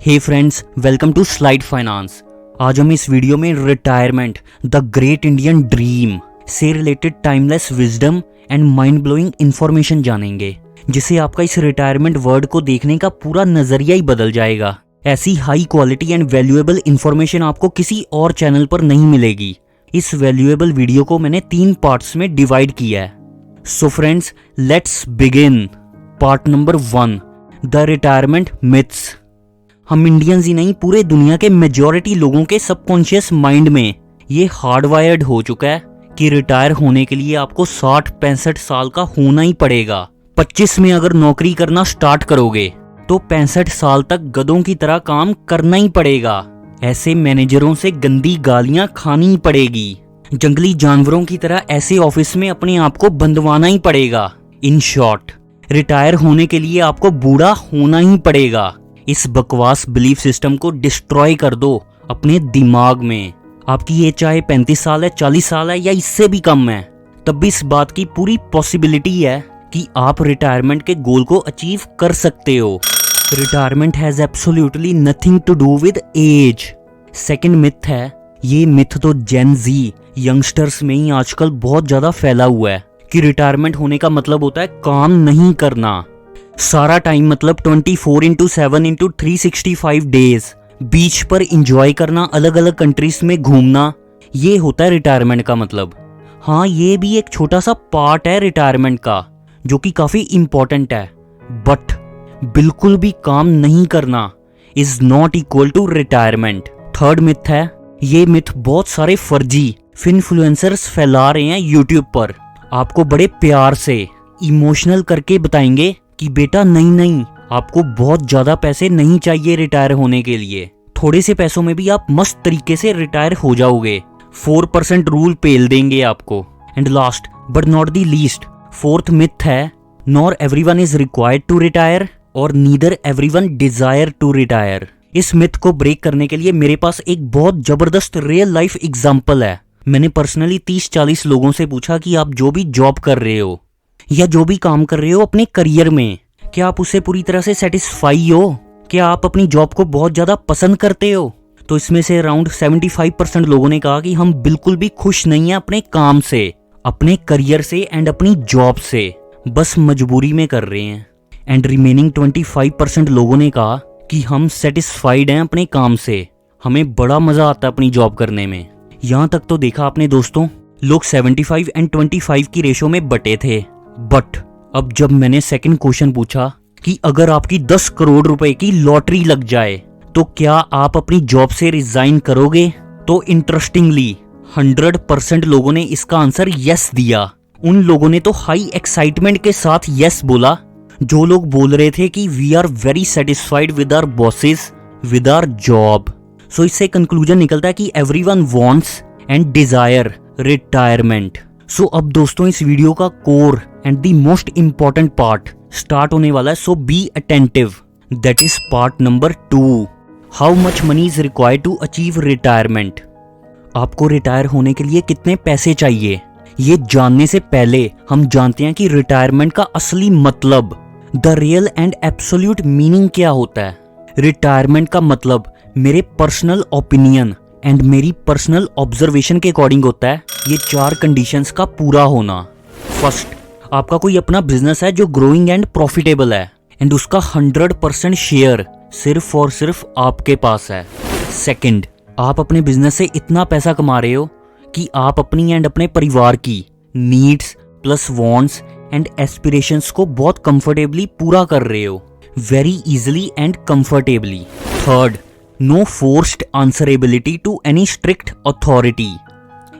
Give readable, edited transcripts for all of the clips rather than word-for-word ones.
Hey friends, welcome to slide finance. आज हम इस वीडियो में retirement the great Indian dream से related timeless wisdom and mind blowing information जानेंगे, जिससे आपका इस रिटायरमेंट वर्ड को देखने का पूरा नजरिया ही बदल जाएगा। ऐसी high quality and valuable information आपको किसी और चैनल पर नहीं मिलेगी। इस वैल्यूएबल वीडियो को मैंने 3 पार्ट्स में डिवाइड किया है। So friends, let's begin. Part number 1, the retirement myths. हम इंडियंस ही नहीं, पूरे दुनिया के मेजॉरिटी लोगों के सबकॉन्शियस माइंड में ये हार्डवायर्ड हो चुका है कि रिटायर होने के लिए आपको 60-65 साल का होना ही पड़ेगा। 25 में अगर नौकरी करना स्टार्ट करोगे तो 65 साल तक गधों की तरह काम करना ही पड़ेगा। ऐसे मैनेजरों से गंदी गालियां खानी ही पड़ेगी। जंगली जानवरों की तरह ऐसे ऑफिस में अपने आप को बंधवाना ही पड़ेगा। इन शॉर्ट, रिटायर होने के लिए आपको बूढ़ा होना ही पड़ेगा। इस बकवास बिलीफ सिस्टम को डिस्ट्रॉय कर दो अपने दिमाग में। आपकी एज चाहे 35 साल है, 40 साल है या इससे भी कम है, तब भी इस बात की पूरी पॉसिबिलिटी है कि आप रिटायरमेंट के गोल को अचीव कर सकते हो। Retirement has absolutely nothing to do with age. Second myth है, ये मिथ तो जेन जी यंगस्टर्स में ही आजकल बहुत ज्यादा फैला हुआ है कि रिटायरमेंट होने का मतलब होता है काम नहीं करना। सारा टाइम मतलब 24/7/365 डेज बीच पर इंजॉय करना, अलग अलग कंट्रीज में घूमना, ये होता है रिटायरमेंट का मतलब। हाँ, ये भी एक छोटा सा पार्ट है रिटायरमेंट का जो कि काफी इंपॉर्टेंट है, बट बिल्कुल भी काम नहीं करना is not equal to retirement. Third myth है, ये मिथ बहुत सारे फर्जी इन्फ्लुएंसर्स फैला रहे हैं यूट्यूब पर। आपको बड़े प्यार से इमोशनल करके बताएंगे कि बेटा नहीं, आपको बहुत ज्यादा पैसे नहीं चाहिए रिटायर होने के लिए, थोड़े से पैसों में भी आप मस्त तरीके से रिटायर हो जाओगे। 4% रूल पेल देंगे आपको। And last but not the least, fourth myth है, nor everyone is required to retire और neither everyone desire to retire. इस मिथ को ब्रेक करने के लिए मेरे पास एक बहुत जबरदस्त रियल लाइफ एग्जाम्पल है। मैंने पर्सनली 30-40 लोगों से पूछा कि आप जो भी जॉब कर रहे हो या जो भी काम कर रहे हो अपने करियर में, क्या आप उससे पूरी तरह से सेटिस्फाई हो? क्या आप अपनी जॉब को बहुत ज्यादा पसंद करते हो? तो इसमें से अराउंड 75% लोगों ने कहा कि हम बिल्कुल भी खुश नहीं हैं अपने काम से, अपने करियर से एंड अपनी जॉब से, बस मजबूरी में कर रहे हैं। एंड रिमेनिंग 25% लोगों ने कहा कि हम सेटिस्फाइड हैं अपने काम से, हमें बड़ा मजा आता है अपनी जॉब करने में। यहाँ तक तो देखा आपने दोस्तों, लोग 75-25 की रेशो में बटे थे। बट अब जब मैंने सेकंड क्वेश्चन पूछा कि अगर आपकी 10 करोड़ रुपए की लॉटरी लग जाए तो क्या आप अपनी जॉब से रिजाइन करोगे, तो इंटरेस्टिंगली 100% लोगों ने इसका आंसर यस दिया। उन लोगों ने तो हाई एक्साइटमेंट के साथ यस बोला जो लोग बोल रहे थे कि we are very satisfied with our bosses, with our job. So इससे कंक्लूजन निकलता है कि everyone wants and desire retirement. So अब दोस्तों, इस वीडियो का core and the most important part start होने वाला है। So be attentive. That is part number 2, how much money is required to achieve retirement. आपको रिटायर होने के लिए कितने पैसे चाहिए, ये जानने से पहले हम जानते हैं कि रिटायरमेंट का असली मतलब, the real and absolute meaning क्या होता है। रिटायरमेंट का मतलब मेरे पर्सनल ओपिनियन एंड मेरी पर्सनल ऑब्जर्वेशन के अकॉर्डिंग होता है ये 4 कंडीशंस का पूरा होना। फर्स्ट, आपका कोई अपना बिजनेस है जो ग्रोइंग एंड प्रॉफिटेबल है एंड उसका 100% शेयर सिर्फ और सिर्फ आपके पास है। सेकंड, आप अपने बिजनेस से इतना पैसा कमा रहे हो कि आप अपनी एंड अपने परिवार की needs plus wants and aspirations को बहुत कंफर्टेबली पूरा कर रहे हो, very easily and comfortably. Third, no forced answerability to any strict authority.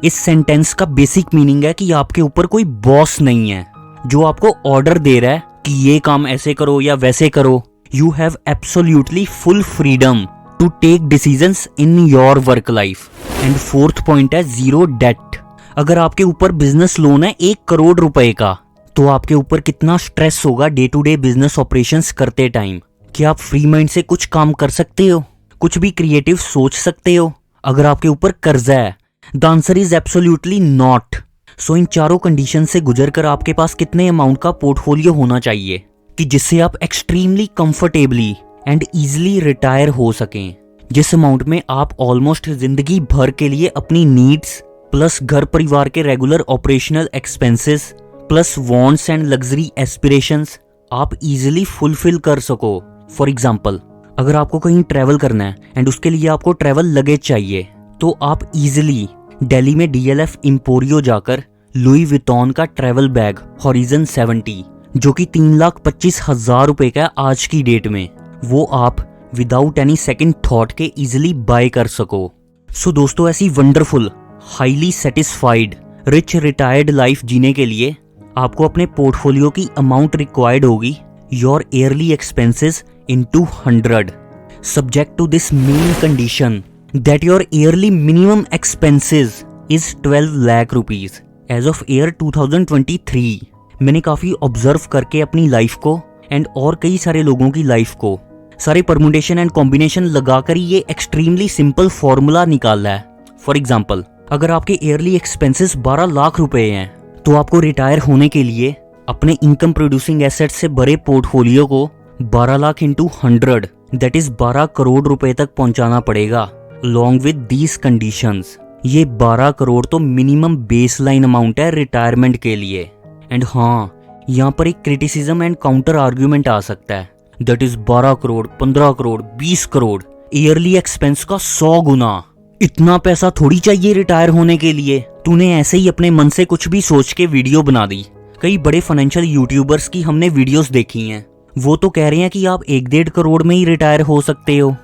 इस सेंटेंस का बेसिक मीनिंग है कि आपके ऊपर कोई बॉस नहीं है जो आपको ऑर्डर दे रहा है कि ये काम ऐसे करो या वैसे करो। You have absolutely full freedom to take decisions in your work life. And fourth point है जीरो डेट। अगर आपके ऊपर बिजनेस लोन है 1 करोड़ रुपए का, तो आपके ऊपर कितना स्ट्रेस होगा day to day business operations करते टाइम। क्या आप फ्री माइंड से कुछ काम कर सकते हो, कुछ भी क्रिएटिव सोच सकते हो अगर आपके ऊपर कर्जा है? The answer is absolutely not. So इन चारों कंडीशन से गुजरकर आपके पास कितने अमाउंट का पोर्टफोलियो होना चाहिए कि जिससे आप extremely comfortably and easily retire हो सकें, जिस अमाउंट में आप ऑलमोस्ट जिंदगी भर के लिए अपनी नीड्स प्लस घर परिवार के regular operational expenses plus wants and luxury aspirations आप इजीली फुलफिल कर सको। फॉर एग्जाम्पल, अगर आपको कहीं ट्रैवल करना है एंड उसके लिए आपको ट्रैवल लगेज चाहिए, तो आप इजीली दिल्ली में DLF एम्पोरियो जाकर लुई विटॉन का ट्रैवल बैग हॉरिजन 70 जो कि 3,25,000 रुपए का आज की डेट में, वो आप विदाउट एनी सेकंड थॉट के इजीली बाय कर सको। सो दोस्तों, ऐसी wonderful highly satisfied rich retired life जीने के लिए आपको अपने पोर्टफोलियो की अमाउंट रिक्वायर्ड होगी your yearly expenses into 100 subject to this main condition that your yearly minimum expenses is 12 lakh rupees as of year 2023। मैंने काफी ऑब्जर्व करके अपनी लाइफ को एंड और कई सारे लोगों की लाइफ को सारे परमुटेशन एंड कॉम्बिनेशन लगाकर ही ये एक्सट्रीमली सिंपल फॉर्मूला निकाला है। फॉर एग्जाम्पल, अगर आपके ईयरली एक्सपेंसेस 12 लाख रुपए हैं, तो आपको रिटायर होने के लिए अपने इनकम प्रोड्यूसिंग एसेट से बड़े पोर्टफोलियो को 12 lakh into 100 that is 12 crore रुपए तक पहुंचाना पड़ेगा अलॉन्ग विद दीज कंडीशंस। ये 12 करोड़ तो मिनिमम बेसलाइन अमाउंट है रिटायरमेंट के लिए। एंड हाँ, यहाँ पर एक क्रिटिसिज्म एंड काउंटर आर्ग्यूमेंट आ सकता है, that is 12 crore 15 crore 20 crore yearly expense का 100 गुना। इतना पैसा थोड़ी चाहिए रिटायर होने के लिए। तूने ऐसे ही अपने मन से कुछ भी सोच के वीडियो बना दी। कई बड़े फाइनेंशियल यूट्यूबर्स की हमने वीडियोस देखी हैं, वो तो कह रहे हैं कि आप 1-1.5 करोड़ में ही रिटायर हो सकते हो।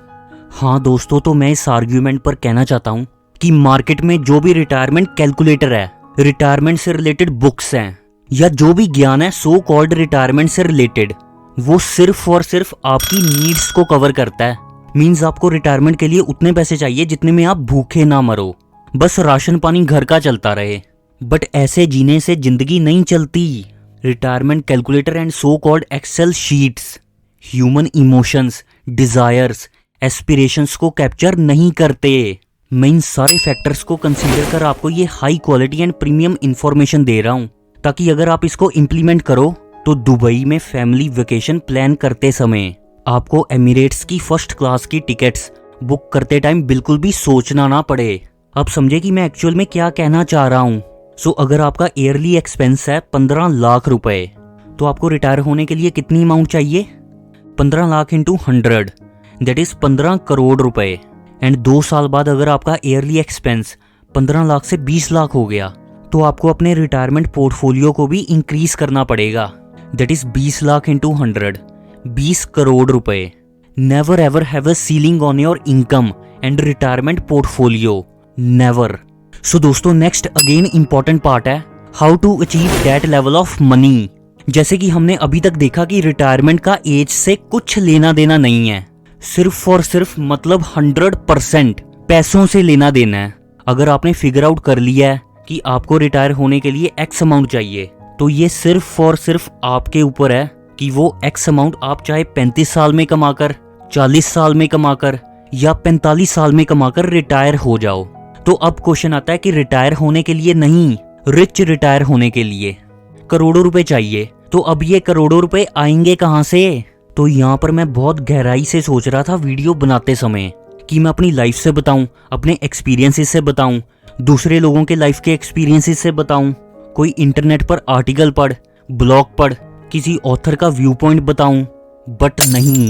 हाँ दोस्तों, तो मैं इस आर्ग्यूमेंट पर कहना चाहता हूँ कि मार्केट में जो भी रिटायरमेंट कैलकुलेटर है, रिटायरमेंट से रिलेटेड बुक्स हैं या जो भी ज्ञान है सो कॉल्ड रिटायरमेंट से रिलेटेड, वो सिर्फ और सिर्फ आपकी नीड्स को कवर करता है। मींस आपको रिटायरमेंट के लिए उतने पैसे चाहिए जितने में आप भूखे ना मरो, बस राशन पानी घर का चलता रहे। बट ऐसे जीने से जिंदगी नहीं चलती। Retirement calculator and so called Excel sheets human emotions, desires, aspirations को कैप्चर नहीं करते। मैं इन सारे फैक्टर्स को कंसीडर कर आपको ये high quality and premium information दे रहा हूँ, ताकि अगर आप इसको इम्प्लीमेंट करो तो दुबई में फैमिली वेकेशन प्लान करते समय आपको एमिरेट्स की फर्स्ट क्लास की टिकट्स बुक करते टाइम बिल्कुल भी सोचना ना पड़े। आप समझे कि मैं एक्चुअल में क्या कहना चाह रहा हूँ। सो अगर आपका ईयरली एक्सपेंस है 15 लाख रुपए, तो आपको रिटायर होने के लिए कितनी अमाउंट चाहिए? 15 lakh into 100 that is 15 crore रुपए। एंड 2 साल बाद अगर आपका ईयरली एक्सपेंस 15 लाख से 20 लाख हो गया, तो आपको अपने रिटायरमेंट पोर्टफोलियो को भी इंक्रीज करना पड़ेगा, that is 20 lakh into 100 20 crore रुपए। Never ever have a ceiling on your income and retirement portfolio, never. So दोस्तों, नेक्स्ट अगेन इंपॉर्टेंट पार्ट है how to achieve that level of money. जैसे कि हमने अभी तक देखा कि रिटायरमेंट का एज से कुछ लेना देना नहीं है, सिर्फ और सिर्फ मतलब 100% पैसों से लेना देना है। अगर आपने फिगर आउट कर लिया है कि आपको रिटायर होने के लिए एक्स अमाउंट चाहिए, तो ये सिर्फ और सिर्फ आपके ऊपर है कि वो एक्स अमाउंट आप चाहे 35 साल में कमाकर, 40 साल में कमाकर या 45 साल में कमाकर रिटायर हो जाओ। तो अब क्वेश्चन आता है कि रिटायर होने के लिए नहीं, रिच रिटायर होने के लिए करोड़ों रुपए चाहिए, तो अब ये करोड़ों रुपए आएंगे कहाँ से? तो यहाँ पर मैं बहुत गहराई से सोच रहा था वीडियो बनाते समय कि मैं अपनी लाइफ से बताऊं, अपने एक्सपीरियंसेस से बताऊं, दूसरे लोगों के लाइफ के एक्सपीरियंसेस से बताऊं, कोई इंटरनेट पर आर्टिकल पढ़, ब्लॉग पढ़, किसी ऑथर का व्यू पॉइंट बताऊं। बट नहीं,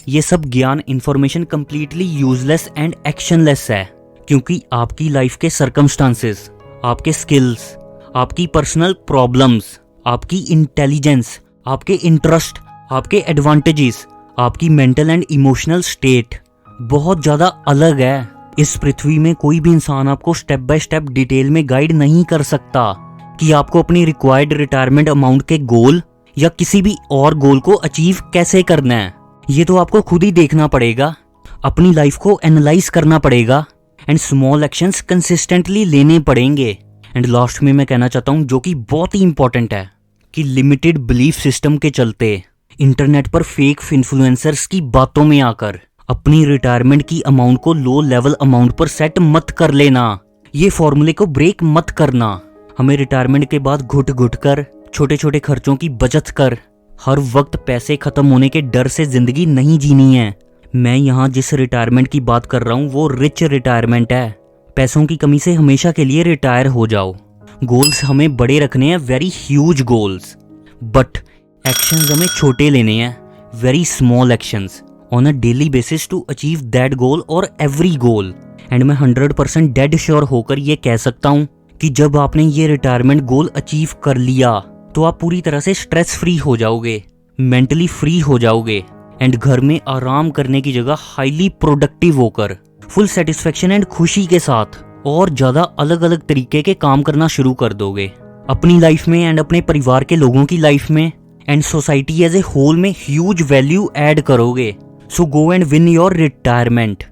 ये सब ज्ञान information completely useless and actionless है, क्योंकि आपकी लाइफ के सर्कमस्टांसेस, आपके स्किल्स, आपकी पर्सनल प्रॉब्लम्स, आपकी इंटेलिजेंस, आपके इंटरेस्ट, आपके एडवांटेजेस, आपकी मेंटल एंड इमोशनल स्टेट बहुत ज़्यादा अलग है। इस पृथ्वी में कोई भी इंसान आपको स्टेप बाय स्टेप डिटेल में गाइड नहीं कर सकता कि आपको अपनी रिक्वायर्ड रिटायरमेंट अमाउंट के गोल या किसी भी और गोल को अचीव कैसे करना है। ये तो आपको खुद ही देखना पड़ेगा, अपनी लाइफ को एनालाइज करना पड़ेगा एंड स्मॉल एक्शंस कंसिस्टेंटली लेने पड़ेंगे। एंड लास्ट में मैं कहना चाहता हूँ, जो कि बहुत ही इंपॉर्टेंट है, कि लिमिटेड बिलीफ सिस्टम के चलते इंटरनेट पर फेक इन्फ्लुएंसर्स की बातों में आकर अपनी रिटायरमेंट की अमाउंट को लो लेवल अमाउंट पर सेट मत कर लेना। ये फॉर्मूले को ब्रेक मत करना। हमें रिटायरमेंट के बाद घुट घुट कर छोटे छोटे खर्चों की बचत कर हर वक्त पैसे खत्म होने के डर से जिंदगी नहीं जीनी है। मैं यहाँ जिस रिटायरमेंट की बात कर रहा हूँ वो रिच रिटायरमेंट है। पैसों की कमी से हमेशा के लिए रिटायर हो जाओ। गोल्स हमें बड़े रखने हैं, very huge goals, but actions हमें छोटे लेने हैं, very small actions on a daily basis to achieve that goal और एवरी गोल। एंड मैं 100% डेड श्योर होकर ये कह सकता हूँ कि जब आपने ये रिटायरमेंट गोल अचीव कर लिया तो आप पूरी तरह से स्ट्रेस फ्री हो जाओगे, मेंटली फ्री हो जाओगे एंड घर में आराम करने की जगह हाईली प्रोडक्टिव होकर फुल सेटिस्फेक्शन एंड खुशी के साथ और ज़्यादा अलग अलग तरीके के काम करना शुरू कर दोगे अपनी लाइफ में एंड अपने परिवार के लोगों की लाइफ में and society as a whole में ह्यूज वैल्यू ऐड करोगे। So go and win your retirement.